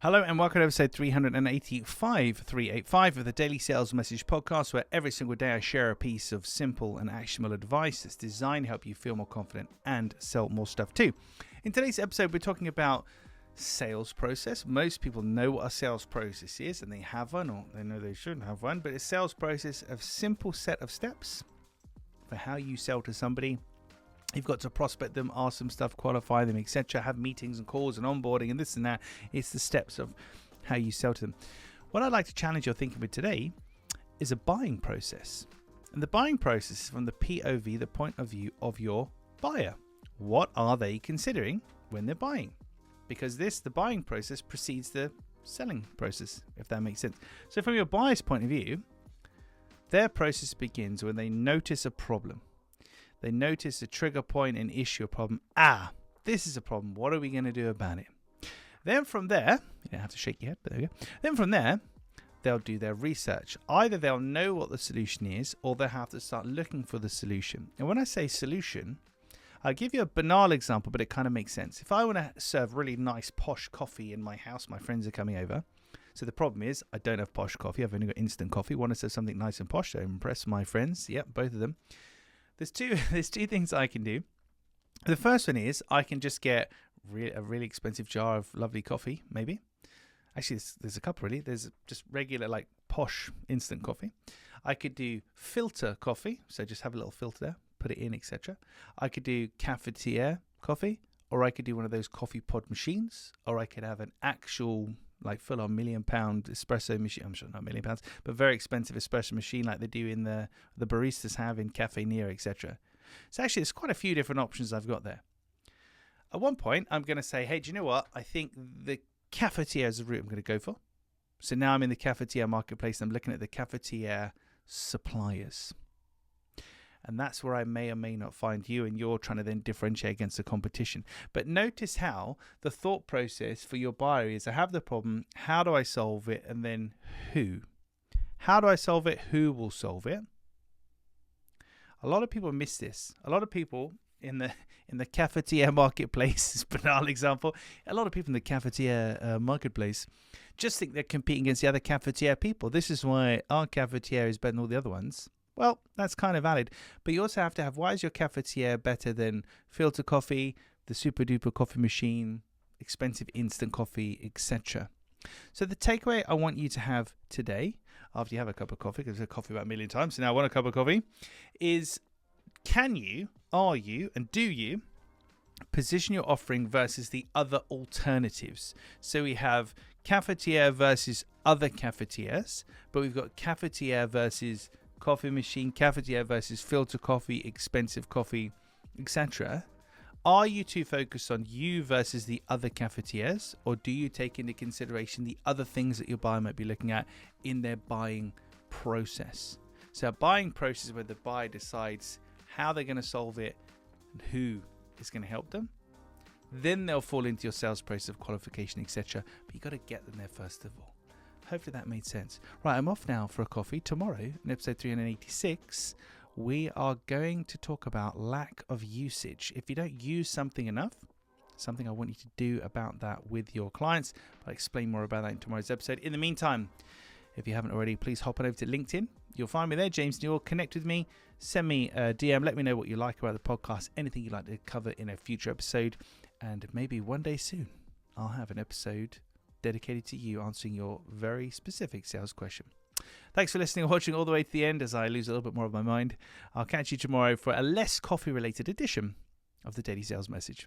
Hello and welcome to episode 385 of the Daily Sales Message Podcast, where every single day I share a piece of simple and actionable advice that's designed to help you feel more confident and sell more stuff too. In today's episode, we're talking about sales process. Most people know what a sales process is, and they have one, or they know they shouldn't have one, but a sales process of simple set of steps for how you sell to somebody. You've got to prospect them, ask them stuff, qualify them, etc. Have meetings and calls and onboarding and this and that. It's the steps of how you sell to them. What I'd like to challenge your thinking with today is a buying process. And the buying process is from the POV, the point of view of your buyer. What are they considering when they're buying? Because the buying process precedes the selling process, if that makes sense. So from your buyer's point of view, their process begins when they notice a problem. They notice a trigger point, an issue, a problem. This is a problem. What are we going to do about it? Then from there, you don't have to shake your head, but there we go. Then from there, they'll do their research. Either they'll know what the solution is, or they'll have to start looking for the solution. And when I say solution, I'll give you a banal example, but it kind of makes sense. If I want to serve really nice, posh coffee in my house, my friends are coming over. So the problem is, I don't have posh coffee. I've only got instant coffee. Want to serve something nice and posh to impress my friends. Yep, both of them. There's two things I can do. The first one is I can just get a really expensive jar of lovely coffee, maybe. Actually, there's a couple really. There's just regular, like posh instant coffee. I could do filter coffee, so just have a little filter there, put it in, etc. I could do cafetiere coffee, or I could do one of those coffee pod machines, or I could have an actual like full-on £1 million espresso machine. I'm sure not £1 million, but very expensive espresso machine like they do in the baristas have in Cafe Nero, etc. So actually, there's quite a few different options I've got there. At one point, I'm going to say, hey, do you know what? I think the cafetiere is the route I'm going to go for. So now I'm in the cafetiere marketplace, and I'm looking at the cafetiere suppliers. And that's where I may or may not find you, and you're trying to then differentiate against the competition. But notice how the thought process for your buyer is, I have the problem, how do I solve it, and then who? How do I solve it? Who will solve it? A lot of people miss this. A lot of people in the cafetiere marketplace, is a banal example, a lot of people in the cafetiere marketplace just think they're competing against the other cafetiere people. This is why our cafetiere is better than all the other ones. Well, that's kind of valid, but you also have to have, why is your cafetiere better than filter coffee, the super duper coffee machine, expensive instant coffee, etc. So the takeaway I want you to have today, after you have a cup of coffee, because I've had coffee about 1 million times, so now I want a cup of coffee, is can you, are you, and do you position your offering versus the other alternatives? So we have cafetiere versus other cafetières, but we've got cafetiere versus coffee machine, cafetiere versus filter coffee, expensive coffee, etc. Are you too focused on you versus the other cafetières, or do you take into consideration the other things that your buyer might be looking at in their buying process? So a buying process is where the buyer decides how they're going to solve it and who is going to help them. Then they'll fall into your sales process of qualification, etc. But you've got to get them there first of all. Hopefully that made sense. Right, I'm off now for a coffee. Tomorrow, in episode 386, we are going to talk about lack of usage. If you don't use something enough, something I want you to do about that with your clients. I'll explain more about that in tomorrow's episode. In the meantime, if you haven't already, please hop on over to LinkedIn. You'll find me there, James Newell. Connect with me. Send me a DM. Let me know what you like about the podcast, anything you'd like to cover in a future episode. And maybe one day soon, I'll have an episode dedicated to you answering your very specific sales question. Thanks for listening and watching all the way to the end as I lose a little bit more of my mind. I'll catch you tomorrow for a less coffee-related edition of the Daily Sales Message.